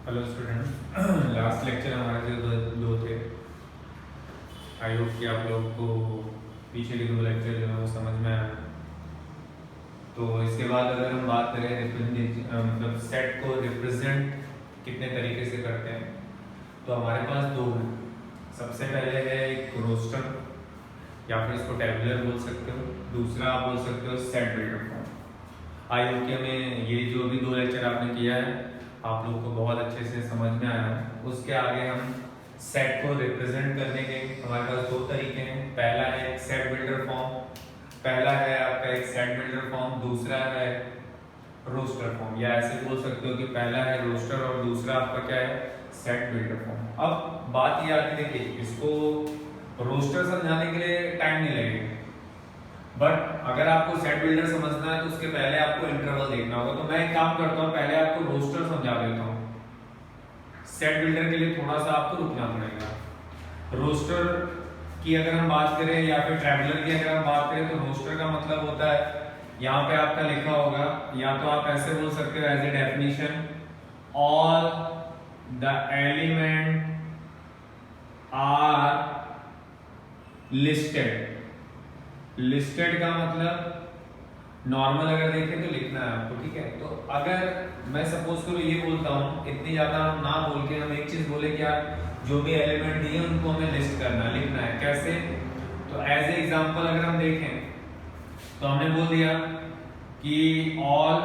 Hello student. Last lecture हमारे जो दो थे, आई होप कि आप लोग को पीछे के दो लेक्चर जो है वो समझ में आया। तो इसके बाद अगर हम बात करें मतलब सेट को रिप्रेजेंट कितने तरीके से करते हैं, तो हमारे पास दो हैं। सबसे पहले है एक रोस्टर, या फिर इसको टेबुलर बोल सकते हो। दूसरा आप बोल सकते हो set builder form. I hope कि हमें ये जो भी दो लेक्चर आपने किया है आप लोग को बहुत अच्छे से समझ में आया है। उसके आगे हम सेट को रिप्रेजेंट करने के हमारे पास दो तरीके हैं। पहला है सेट बिल्डर फॉर्म, पहला है आपका एक सेट बिल्डर फॉर्म, दूसरा है रोस्टर फॉर्म। या ऐसे बोल सकते हो कि पहला है रोस्टर और दूसरा आपका क्या है, सेट बिल्डर फॉर्म। अब बात ये आती है, देखिए इसको रोस्टर समझाने के लिए टाइम नहीं लगेगा, बट अगर आपको सेट बिल्डर समझना है तो उसके पहले आपको इंटरवल देखना होगा। तो मैं एक काम करता हूँ, पहले आपको रोस्टर समझा देता हूँ। सेट बिल्डर के लिए थोड़ा सा आपको रुकना पड़ेगा। रोस्टर की अगर हम बात करें या फिर ट्रैवलर की अगर हम बात करें, तो रोस्टर का मतलब होता है, यहाँ पे आपका लिखा होगा, या तो आप ऐसे बोल सकते हो as a definition, all the element are listed. Listed का मतलब नॉर्मल अगर देखें तो लिखना है आपको, ठीक है। तो अगर मैं सपोज करो ये बोलता हूँ, इतनी ज्यादा हम ना बोल के हम एक चीज बोले कि यार जो भी एलिमेंट दिए उनको हमें लिस्ट करना है, लिखना है। कैसे? तो एज ए एग्जांपल अगर हम देखें तो हमने बोल दिया कि ऑल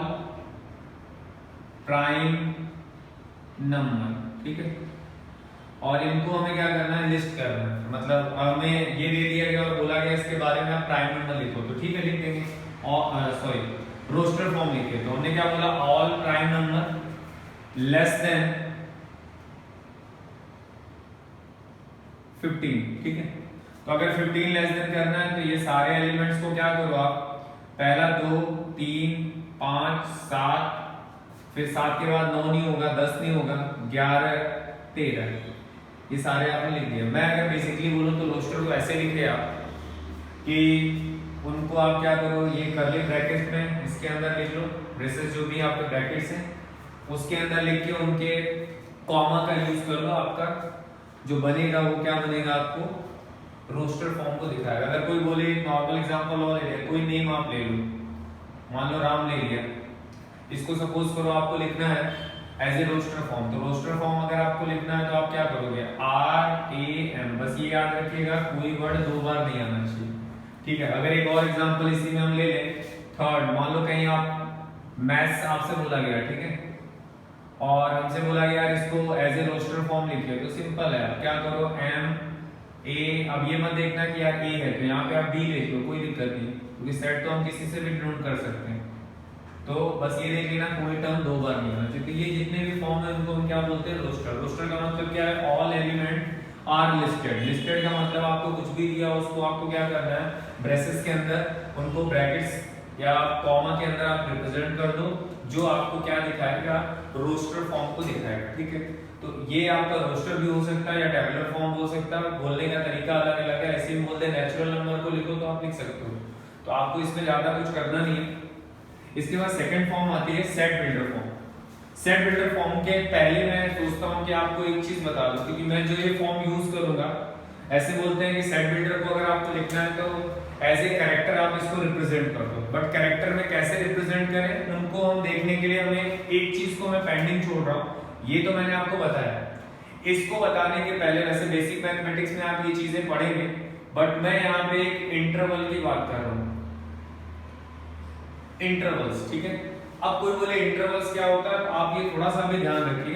प्राइम नंबर, ठीक है, और इनको हमें क्या करना है, लिस्ट करना है। मतलब हमें ये दे दिया गया और बोला गया इसके बारे में आप प्राइम नंबर लिखो, तो ठीक है लिख देंगे। और सॉरी रोस्टर फॉर्म लिखे, तो हमने क्या बोला, all prime number less than 15, ठीक है। तो अगर 15 लेस देन करना है तो ये सारे एलिमेंट्स को क्या करो आप, पहला 2 3 5 7, फिर 7 के बाद 9 नहीं होगा, 10 नहीं होगा, 11 13, ये सारे आपने लिख दिए। मैं अगर बेसिकली बोलूं तो रोस्टर को ऐसे लिखे आप कि उनको आप क्या करो, ये कर्ली ब्रैकेट में इसके अंदर लिख लो, ब्रेसेस जो भी आपके ब्रैकेट्स हैं उसके अंदर लिख के उनके कॉमा का यूज कर लो। आपका जो बनेगा वो क्या बनेगा, आपको रोस्टर फॉर्म को दिखाएगा। अगर कोई बोले, नॉर्मल एग्जांपल और ले लिया, कोई नेम आप ले लो, मान लो राम ले लिया, इसको सपोज करो आपको लिखना है एज ए रोस्टर फॉर्म। तो रोस्टर फॉर्म अगर आपको लिखना है तो आप क्या करोगे, RAM, बस ये याद रखिएगा कोई वर्ड दो बार नहीं आना चाहिए, ठीक है। अगर एक और एग्जांपल इसी में हम ले लें, थर्ड, मान लो कहीं आप मैथ्स आपसे बोला गया, ठीक है, और हमसे बोला गया इसको एज ए रोस्टर फॉर्म लिखिए, तो सिंपल है, आप क्या करो MA, अब ये मत देखना कि यार A है तो यहाँ पे आप B लिख लो, कोई दिक्कत नहीं, क्योंकि सेट तो हम किसी से भी डिनोट कर सकते हैं। तो बस ये देख लेना कोई टर्म दो बार नहीं होना चाहिए। ये जितने भी फॉर्म है उनको हम क्या बोलते हैं, रोस्टर। रोस्टर का मतलब क्या है, all element are listed. Listed का मतलब आपको कुछ भी दिया उसको आपको क्या करना है, ब्रेसेस के अंदर उनको ब्रैकेट्स या कॉमा के अंदर आप रिप्रेजेंट कर दो, जो आपको क्या दिखाएगा, रोस्टर फॉर्म को दिखाएगा, ठीक है। तो ये आपका रोस्टर भी हो सकता है या टेबुलर फॉर्म हो सकता है, बोलने का तरीका अलग अलग है। ऐसे ही बोल दे नेचुरल नंबर को लिखो तो आप लिख सकते हो, तो आपको इसमें ज्यादा कुछ करना नहीं है। इसके बाद सेकंड फॉर्म आती है set builder form. Set builder form के पहले मैं सोचता हूं कि आपको एक चीज बता दूं, क्योंकि मैं जो ये फॉर्म यूज करूंगा, ऐसे बोलते हैं कि सेट बिल्डर को अगर आपको लिखना है तो एज ए कैरेक्टर आप इसको रिप्रेजेंट कर दो। बट कैरेक्टर में कैसे रिप्रेजेंट करें उनको हम देखने के लिए हमें एक चीज को मैं पेंडिंग छोड़ रहा हूं, ये तो मैंने आपको बताया। इसको बताने के पहले, वैसे बेसिक मैथमेटिक्स में आप ये चीजें पढ़ेंगे, बट मैं यहाँ पे एक इंटरवल की बात कर रहा हूँ, इंटरवल्स, ठीक है। अब कोई बोले इंटरवल्स क्या होता है, तो आप ये थोड़ा सा भी ध्यान रखिए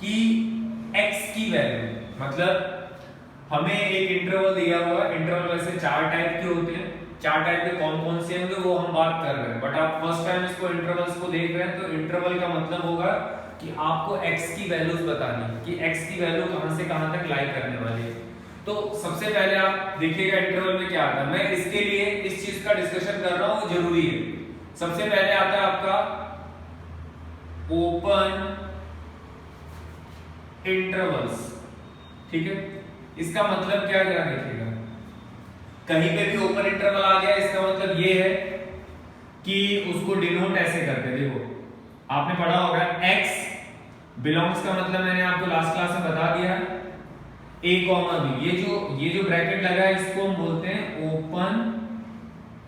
कि x की वैल्यू, मतलब हमें एक इंटरवल दिया हुआ है। इंटरवल वैसे चार टाइप के होते हैं, चार टाइप के कौन कौन से होंगे वो हम बात कर रहे हैं, बट आप फर्स्ट टाइम इसको इंटरवल्स को देख रहे हैं, तो इंटरवल का मतलब होगा कि आपको x की वैल्यूज बतानी है कि x की वैल्यू कहां से कहां तक लाई करने वाली है। तो सबसे पहले आप देखिएगा इंटरवल में क्या आता है। मैं इसके लिए इस चीज का डिस्कशन कर रहा हूं, जरूरी है। सबसे पहले आता है आपका ओपन इंटरवल्स, ठीक है। इसका मतलब क्या क्या देखिएगा, कहीं पे भी ओपन इंटरवल आ गया इसका मतलब ये है कि उसको डिनोट ऐसे करते, देखो आपने पढ़ा होगा x बिलोंग्स का मतलब मैंने आपको लास्ट क्लास में बता दिया, ए कॉमा बी। ये जो ब्रैकेट लगा है इसको हम बोलते हैं ओपन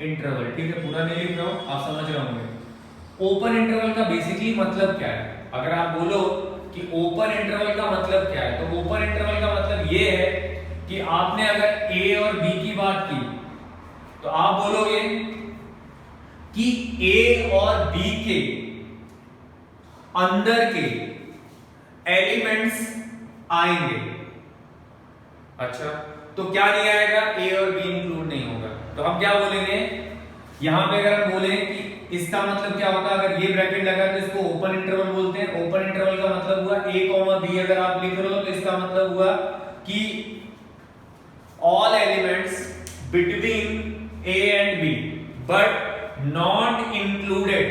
इंटरवल। ठीक है, पूरा नहीं लिख रहा हूं, आप समझ रहे होंगे। ओपन इंटरवल का बेसिकली मतलब क्या है? अगर आप बोलो कि ओपन इंटरवल का मतलब क्या है, तो ओपन इंटरवल का मतलब ये है कि आपने अगर ए और बी की बात की तो आप बोलोगे कि ए और बी के अंदर के एलिमेंट्स आएंगे। अच्छा, तो क्या नहीं आएगा? ए और बी इंक्लूड नहीं होगा। तो हम क्या बोलेंगे यहां पे? अगर हम बोले कि इसका मतलब क्या होगा, अगर ये ब्रैकेट लगा तो इसको ओपन इंटरवल बोलते हैं। ओपन इंटरवल का मतलब हुआ ए कॉमा बी। अगर आप लिख रहे हो तो इसका मतलब हुआ कि all elements between A and B but not included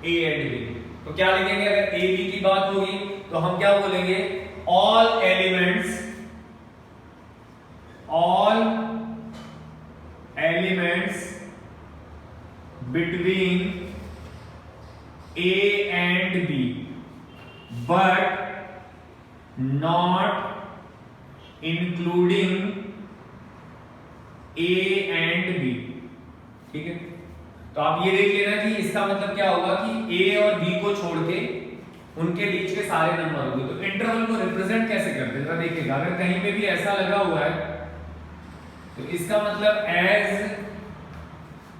A and B. तो क्या लिखेंगे? अगर ए बी की बात होगी तो हम क्या बोलेंगे? All elements between A and B but not including A and B। ठीक है, तो आप ये देख लेना कि इसका मतलब क्या होगा कि A और B को छोड़ के उनके बीच के सारे नंबर होंगे। तो इंटरवल को रिप्रेजेंट कैसे करते हैं देखिएगा। अगर कहीं पे भी ऐसा लगा हुआ है तो इसका मतलब एज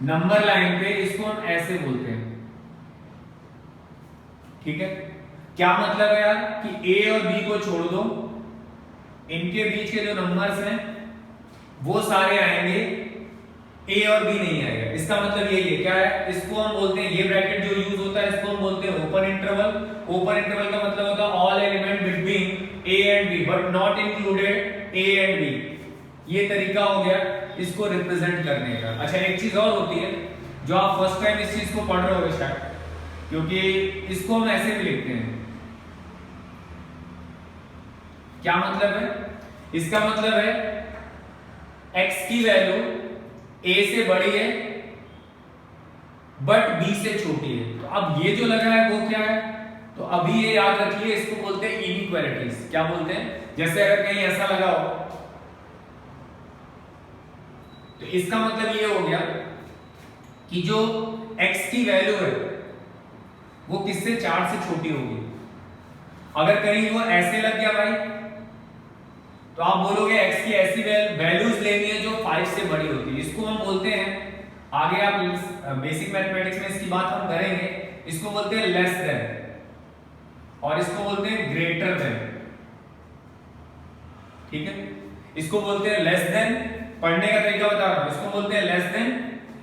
नंबर लाइन पे इसको हम ऐसे बोलते हैं। ठीक है, क्या मतलब है यार कि ए और बी को छोड़ दो, इनके बीच के जो नंबर्स हैं वो सारे आएंगे, ए और बी नहीं आएगा। इसका मतलब यही है। क्या है? इसको हम बोलते हैं, ये ब्रैकेट जो यूज होता है इसको हम बोलते हैं ओपन इंटरवल। ओपन इंटरवल का मतलब होता है all element between A and B but not included A and B. ये तरीका हो गया इसको रिप्रेजेंट करने का। अच्छा, एक चीज और होती है जो आप फर्स्ट टाइम इस चीज को पढ़ रहे होगे शायद, क्योंकि इसको हम ऐसे भी लिखते हैं। क्या मतलब है? इसका मतलब है x की वैल्यू a से बड़ी है बट b से छोटी है। तो अब ये जो लगा है वो क्या है? तो अभी ये याद रखिए, इसको बोलते हैं इनइक्वालिटीज। क्या बोलते हैं? जैसे अगर कहीं ऐसा लगा हो तो इसका मतलब ये हो गया कि जो x की वैल्यू है वो किससे? 4 से छोटी होगी। अगर कहीं वो ऐसे लग गया भाई तो आप बोलोगे x की ऐसी वैल्यूज लेनी है जो 5 से बड़ी होती है। इसको हम बोलते हैं, आगे आप बेसिक मैथमेटिक्स में इसकी बात हम करेंगे, इसको बोलते हैं लेस देन और इसको बोलते हैं ग्रेटर देन। ठीक है, इसको बोलते हैं लेस देन, पढ़ने का तरीका बता रहा हूं, इसको बोलते हैं लेस देन,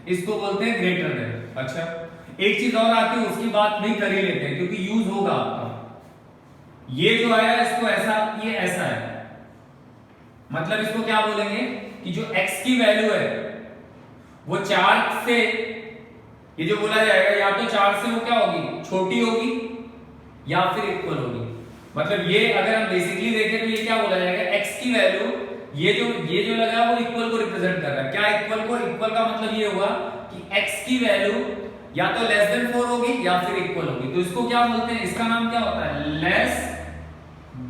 इसको बोलते हैं ग्रेटर देन। अच्छा, एक चीज और आती है उसकी बात नहीं कर ही लेते हैं क्योंकि यूज होगा आपका। ये जो आया इसको ऐसा, ये ऐसा है, मतलब इसको क्या बोलेंगे कि जो x की वैल्यू है वो 4 से, ये जो बोला जाएगा या तो 4 से वो क्या होगी? छोटी होगी या फिर इक्वल होगी। मतलब ये अगर हम बेसिकली देखें तो ये क्या बोला जाएगा? x की वैल्यू, ये जो लगा वो इक्वल को रिप्रेजेंट कर रहा है। क्या इक्वल को? इक्वल का मतलब ये हुआ कि x की वैल्यू या तो लेस देन 4 होगी या फिर इक्वल होगी। तो इसको क्या बोलते हैं? इसका नाम क्या होता है? Less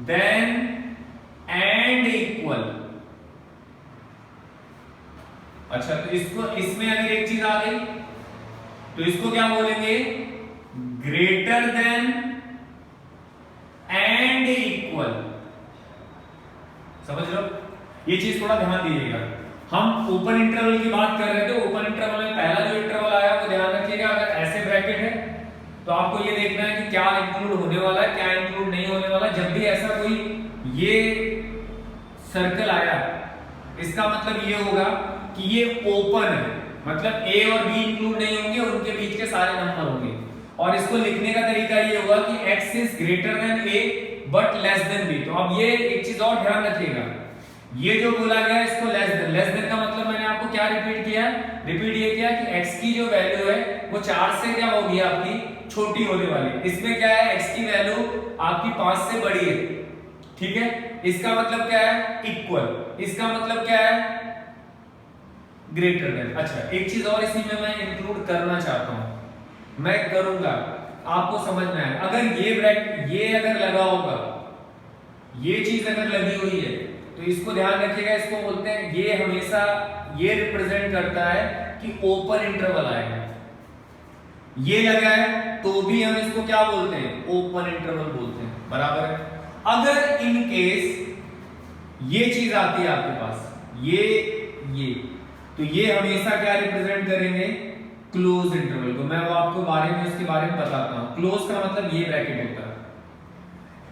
than and equal. अच्छा, तो इसको, इसमें अगर एक चीज आ गई तो इसको क्या बोलेंगे? Greater than and equal. समझ लो, ये चीज थोड़ा ध्यान दीजिएगा। हम ओपन इंटरवल की बात कर रहे थे। ओपन इंटरवल में पहला जो इंटरवल आया वो ध्यान रखिएगा। अगर ऐसे ब्रैकेट है तो आपको ये देखना है कि क्या इंक्लूड होने वाला है, क्या इंक्लूड नहीं होने वाला। जब भी ऐसा कोई ये सर्कल आया इसका मतलब ये होगा कि ये ओपन है, मतलब ए और बी इंक्लूड नहीं होंगे, उनके बीच के सारे नंबर होंगे। और इसको लिखने का तरीका ये होगा कि x is greater than a but less then b। तो अब ये एक चीज और ध्यान रखिएगा, ये जो बोला गया इसको लेस देन का मतलब मैंने आपको क्या रिपीट किया ये किया कि x की जो वैल्यू है वो 4 से क्या होगी? आपकी छोटी होने वाली है। इसमें क्या है? x की वैल्यू आपकी 5 से बड़ी है। ठीक है, इसका मतलब क्या है? इक्वल। इसका मतलब क्या है? Greater than. अच्छा, एक चीज और इसी में मैं इंक्लूड करना चाहता हूं, मैं करूंगा। आपको समझ में आएगा। अगर ये ब्रैकेट ये अगर लगा होगा, ये चीज अगर लगी हुई है तो इसको ध्यान रखिएगा, इसको बोलते हैं, ये हमेशा ये रिप्रेजेंट करता है कि ओपन इंटरवल आएगा। ये लगा है तो भी हम इसको क्या बोलते हैं, ओपन इंटरवल बोलते हैं, बराबर है। अगर इन केस ये चीज आती है आपके पास, ये तो ये हमेशा क्या रिप्रेजेंट करेंगे, क्लोज इंटरवल को। मैं वो आपको बारे में उसके बारे में बताता हूं। क्लोज का मतलब ये ब्रैकेट होता है,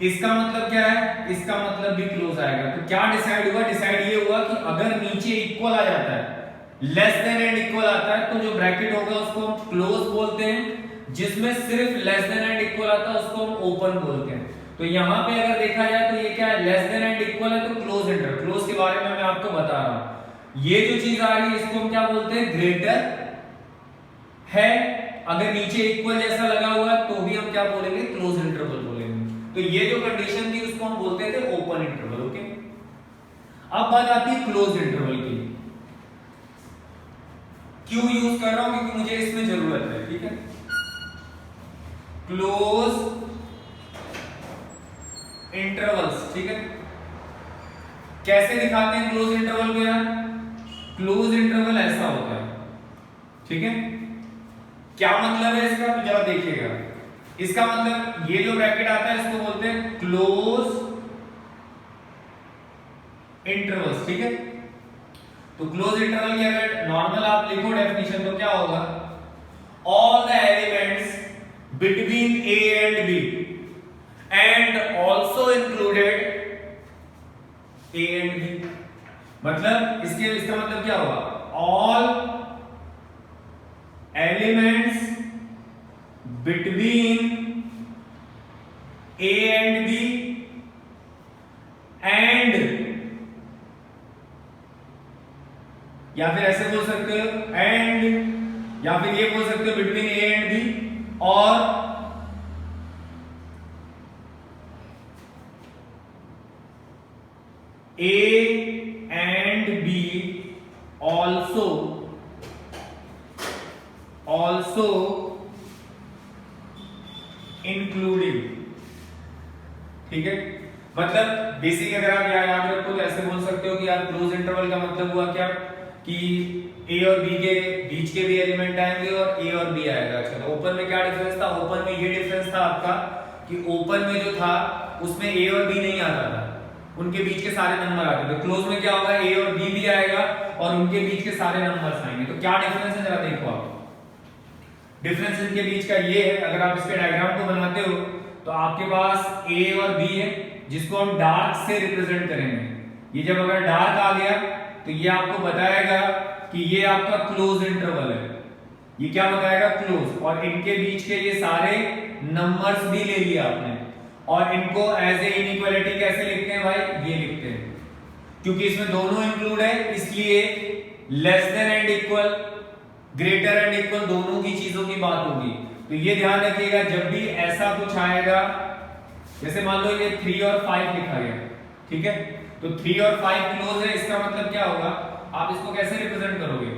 इसका मतलब क्या है, इसका मतलब भी क्लोज आएगा। तो क्या डिसाइड हुआ, डिसाइड ये हुआ कि अगर नीचे इक्वल आ जाता है, लेस देन एंड इक्वल आता है, तो जो ब्रैकेट होगा उसको हम क्लोज बोलते हैं। जिसमें सिर्फ लेस देन एंड इक्वल आता है उसको हम ओपन बोलते हैं। तो यहां पे अगर देखा जाए तो ये क्या है, लेस देन एंड इक्वल है, तो क्लोज इंटरवल। क्लोज के बारे में मैं आपको बता रहा हूं। ये जो चीज आ रही है इसको हम क्या बोलते हैं, ग्रेटर है। अगर नीचे इक्वल जैसा लगा हुआ है तो भी हम क्या बोलेंगे, क्लोज इंटरवल बोलेंगे। तो ये जो कंडीशन थी उसको हम बोलते थे ओपन इंटरवल। ओके, अब बात आती है क्लोज इंटरवल की। क्यों यूज कर रहा हूं, क्योंकि मुझे इसमें जरूरत है, ठीक है। क्लोज इंटरवल्स, ठीक है। कैसे दिखाते हैं क्लोज इंटरवल को यार, क्लोज इंटरवल ऐसा होता है, ठीक है। क्या मतलब है इसका, तो जरा देखिएगा। इसका मतलब ये जो ब्रैकेट आता है इसको बोलते हैं क्लोज इंटरवल्स, ठीक है। तो क्लोज इंटरवल की अगर नॉर्मल आप लिखो डेफिनेशन तो क्या होगा, all the elements between A and B and also included A and B. मतलब इसका मतलब क्या होगा, all elements between A and B and, या फिर ऐसे बोल सकते हो एंड, या फिर ये बोल सकते हो बिटवीन ए एंड बी और A and B also including, ठीक है। मतलब बेसिक अगर आप याद रखो तो ऐसे बोल सकते हो कि यार क्लोज इंटरवल का मतलब हुआ क्या, कि ए और बी के बीच के भी एलिमेंट आएंगे और ए और बी आएगा। अच्छा, तो ओपन में क्या डिफरेंस था, ओपन में ये डिफरेंस था आपका कि ओपन में जो था उसमें ए और बी नहीं आता था, उनके बीच के सारे नंबर आते थे। क्लोज में क्या होगा, ए और बी भी आएगा और उनके बीच के सारे नंबर्स आएंगे। तो क्या डिफरेंस है जरा देखो आप। डिफरेंस इनके बीच का ये है, अगर आप इसके डायग्राम को बनाते हो तो आपके पास ए और बी है जिसको हम डार्क से रिप्रेजेंट करेंगे। ये जब अगर डार्क आ गया तो ये आपको बताएगा कि ये आपका क्लोज इंटरवल है। ये क्या बताएगा, क्लोज। और इनके बीच के ये सारे नंबर्स भी ले लिए आपने, और इनको एज ए इनइक्वालिटी कैसे लिखते हैं भाई, ये लिखते हैं। क्योंकि इसमें दोनों इंक्लूड है इसलिए less than and equal, greater and equal दोनों की चीजों की बात होगी। तो ये ध्यान रखिएगा जब भी ऐसा कुछ आएगा, जैसे मान लो ये 3 और 5 लिखा गया, ठीक है। तो 3 और 5 क्लोज है, इसका मतलब क्या होगा, आप इसको कैसे रिप्रेजेंट करोगे,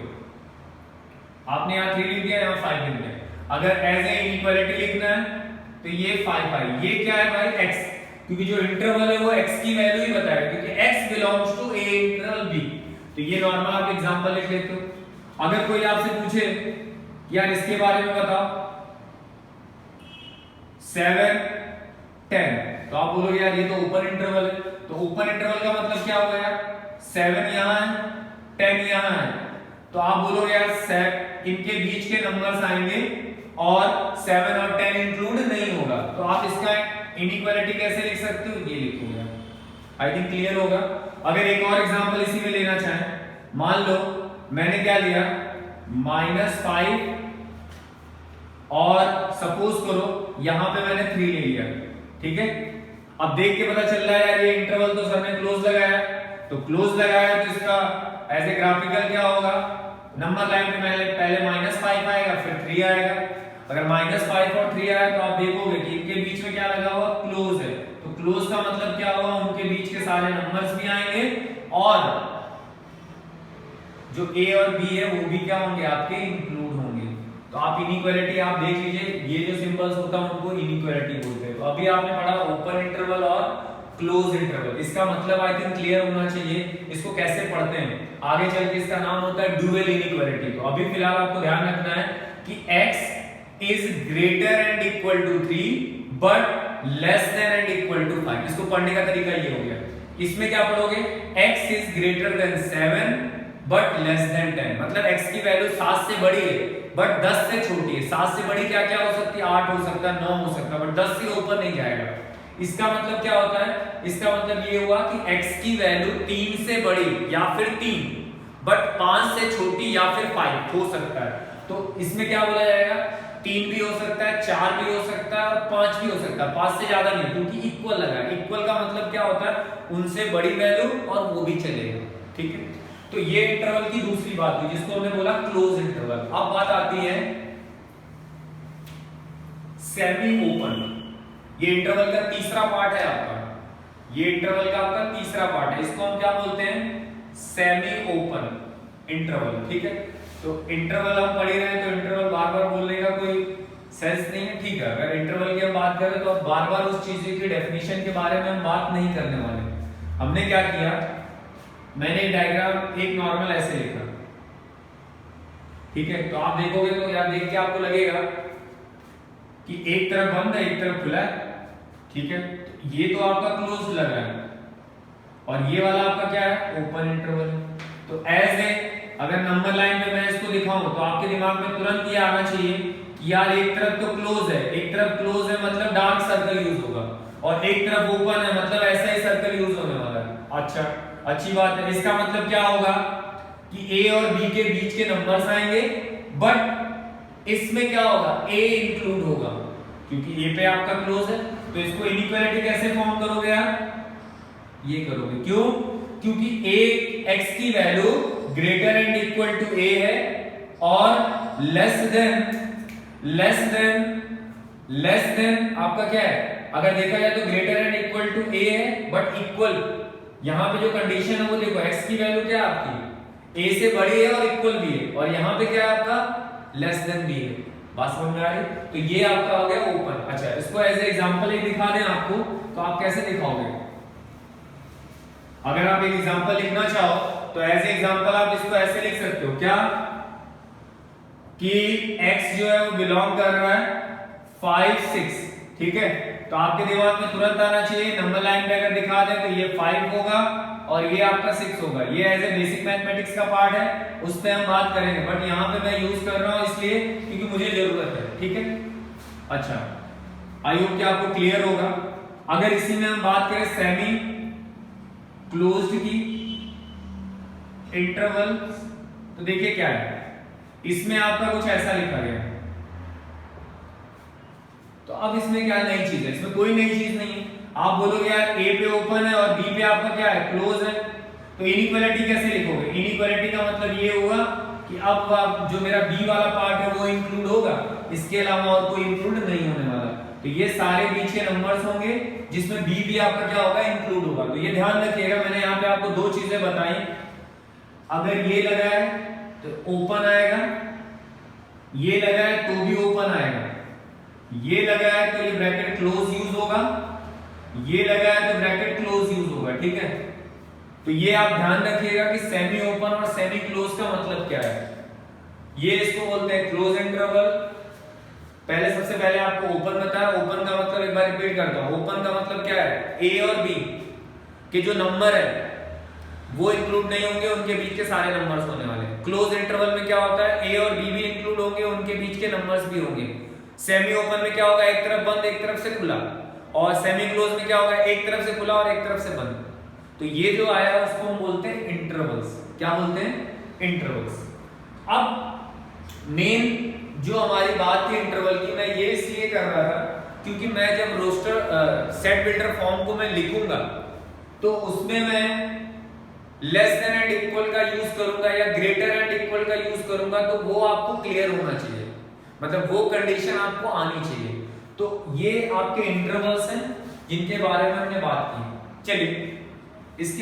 आपने यहाँ 3 लिख दिया, यहाँ 5 लिख दिया। अगर एज ए इनइक्वालिटी लिखना है तो ये 5 आई, ये क्या है भाई, x, क्योंकि जो इंटरवल है वो x की वैल्यू ही बताएगा, क्योंकि x belongs to a interval b। तो ये नॉर्मल आप एग्जांपल लिख लेते हो। अगर कोई आपसे पूछे यार इसके बारे में बताओ 7 10, तो आप बोलोगे यार ये तो ओपन इंटरवल है। तो ओपन इंटरवल का मतलब क्या होगा यार, 7 यहां है 10 यहां है, तो आप बोलोगे यार इनके बीच के नंबर्स आएंगे और 7 और 10 इंक्लूड नहीं होगा। तो आप इसका इनइक्वालिटी कैसे लिख सकते हो, ये लिखोगे। आई थिंक क्लियर होगा। अगर एक और एग्जांपल इसी में लेना चाहें, मान लो मैंने क्या लिया -5 और सपोज करो यहां पे मैंने 3 ले लिया, ठीक है। अब देख के पता चल रहा है यार ये इंटरवल तो सर ने क्लोज लगाया, तो क्लोज लगाया तो इसका एज ए ग्राफिकल क्या होगा, नंबर लाइन पे पहले -5 आएगा फिर 3 आएगा। अगर -5 और 3 आया तो आप देखोगे कि इनके बीच में क्या लगा हुआ, क्लोज है। तो क्लोज का मतलब क्या हुआ, उनके बीच के सारे नंबर्स भी आएंगे और जो a और b है वो भी क्या होंगे, आपके इंक्लूड होंगे। तो आप इनइक्वालिटी आप देख लीजिए, ये जो सिंबल्स होता है उनको इनइक्वालिटी बोलते हैं। तो अभी आपने पढ़ा ओपन इंटरवल और क्लोज इंटरवल, इसका मतलब आई थिंक क्लियर होना चाहिए। इसको कैसे पढ़ते हैं, आगे चल के इसका नाम होता है ड्यूअल इनइक्वालिटी। तो अभी फिलहाल आपको ध्यान रखना है कि x is greater and equal to 3 but less than and equal to 5। इसको पढ़ने का तरीका ये हो गया। इसमें क्या पढ़ोगे, x is greater than 7 but less then 10, मतलब x की वैल्यू 7 से बड़ी है बट 10 से छोटी है। 7 से बड़ी क्या क्या हो सकती है, 8 हो सकता है, 9 हो सकता है, बट 10 से ऊपर नहीं जाएगा। इसका मतलब क्या होता है, इसका मतलब ये हुआ कि x की वैल्यू 3 से बड़ी या फिर 3 बट 5 से छोटी या फिर 5 हो सकता है। तो इसमें क्या बोला जाएगा, 3 भी हो सकता है, 4 भी हो सकता है और 5 भी हो सकता है, 5 से ज्यादा नहीं, क्योंकि इक्वल लगा है। इक्वल का मतलब क्या होता है, उनसे बड़ी वैल्यू और वो भी चलेगा, ठीक है। तो ये इंटरवल की दूसरी बात हुई जिसको हमने बोला क्लोज इंटरवल। अब बात आती है सेमी ओपन। ये इंटरवल का तीसरा पार्ट है आपका, ये इंटरवल का आपका तीसरा पार्ट है। इसको हम क्या बोलते हैं, सेमी ओपन इंटरवल, ठीक है। तो इंटरवल हम पढ़ रहे हैं तो इंटरवल बार बार बोलने का कोई सेंस नहीं है, ठीक है। अगर इंटरवल की हम बात करें तो बार बार उस चीज की डेफिनेशन के बारे में हम बात नहीं करने वाले। हमने क्या किया, मैंने डायग्राम एक नॉर्मल ऐसे लिखा, ठीक है। तो आप देखोगे तो यार देख के आपको लगेगा कि एक तरफ बंद है एक तरफ खुला है, ठीक है। तो ये तो आपका क्लोज लगा है और ये वाला आपका क्या है, ओपन इंटरवल। तो एज ए अगर नंबर लाइन में मैं इसको दिखाऊं तो आपके दिमाग में तुरंत ये आना चाहिए कि यार एक तरफ तो क्लोज है, एक तरफ क्लोज है मतलब डार्क सर्कल यूज होगा, और एक तरफ ओपन है मतलब ऐसा ही सर्कल यूज होने वाला है। अच्छा, अच्छी बात है। इसका मतलब क्या होगा कि A और B के बीच के नंबर्स आएंगे बट इसमें क्या होगा, A इंक्लूड होगा क्योंकि A पे आपका क्लोज है। तो इसको इनइक्वालिटी कैसे फॉर्म करोगे आप, ये करोगे, क्यों, क्योंकि A x की value greater and equal to A है और लेस देन आपका क्या है, अगर देखा जाए तो greater and equal to A है बट इक्वल, यहां पे जो कंडीशन है वो देखो, x की वैल्यू क्या है आपकी, a से बड़ी है और इक्वल भी है, और यहां पे क्या है आपका लेस देन भी है। बात समझ में आ रही, तो ये आपका हो गया ओपन। अच्छा, इसको एज एग्जांपल एक दिखा दें आपको तो आप कैसे दिखाओगे, अगर आप एक एग्जांपल लिखना चाहो तो एज एग्जांपल आप इसको ऐसे लिख सकते हो क्या, कि x जो है वो बिलोंग कर रहा है 5 6, ठीक है। तो आपके दिमाग में तुरंत आना चाहिए, नंबर लाइन पे अगर दिखा दें तो ये 5 होगा और ये आपका 6 होगा। ये एज ए बेसिक मैथमेटिक्स का पार्ट है, उस पे हम बात करेंगे, बट यहाँ पे मैं यूज कर रहा हूँ इसलिए क्योंकि मुझे जरूरत है, ठीक है। अच्छा, आई होप कि आपको क्लियर होगा। अगर इसी में हम बात करें सेमी क्लोज्ड की इंटरवल, तो देखिए क्या है, इसमें आपका कुछ ऐसा लिखा गया है। तो अब इसमें क्या नई चीज है, इसमें कोई नई चीज नहीं है। आप बोलोगे यार A पे ओपन है और B पे आपका क्या है, क्लोज है, तो इनइक्वालिटी कैसे लिखोगे, इनइक्वालिटी का मतलब ये होगा कि अब जो मेरा B वाला पार्ट है वो इंक्लूड होगा, इसके अलावा और कोई इंक्लूड नहीं होने वाला। तो ये सारे बीच के नंबर्स होंगे जिसमें B भी आपका क्या होगा, इंक्लूड होगा। तो ये ध्यान रखिएगा, मैंने यहाँ पे आपको दो चीजें बताई, अगर ये लगा है तो ओपन आएगा, ये लगा है तो भी ओपन आएगा, ये लगा है तो ये ब्रैकेट क्लोज यूज होगा, ये लगा है तो ब्रैकेट क्लोज यूज होगा, ठीक है। तो ये आप ध्यान रखिएगा कि सेमी ओपन और सेमी क्लोज का मतलब क्या है। ये इसको बोलते हैं क्लोज इंटरवल। पहले सबसे पहले आपको ओपन बताया, ओपन का मतलब एक बार रिपीट करता हूं, ओपन का मतलब क्या है, ए और बी के जो नंबर है वो इंक्लूड नहीं होंगे, उनके बीच के सारे नंबर्स होने वाले। क्लोज इंटरवल में क्या होता है, ए और बी भी इंक्लूड होंगे, उनके बीच के नंबर्स भी होंगे। सेमी ओपन में क्या होगा, एक तरफ बंद एक तरफ से खुला, और सेमी क्लोज में क्या होगा, एक तरफ से खुला और एक तरफ से बंद। तो ये जो आया उसको हम बोलते हैं इंटरवल्स। क्या बोलते हैं, इंटरवल्स। अब मेन जो हमारी बात थी इंटरवल की, मैं ये इसलिए कर रहा था क्योंकि मैं जब रोस्टर सेट बिल्डर फॉर्म को मैं लिखूंगा तो उसमें मैं लेस देन एंड इक्वल का यूज करूंगा या ग्रेटर एंड इक्वल का यूज करूंगा, तो वो आपको क्लियर होना चाहिए, मतलब वो कंडीशन आपको आनी चाहिए। तो ये आपके इंटरवल्स हैं जिनके बारे में हमने बात की। चलिए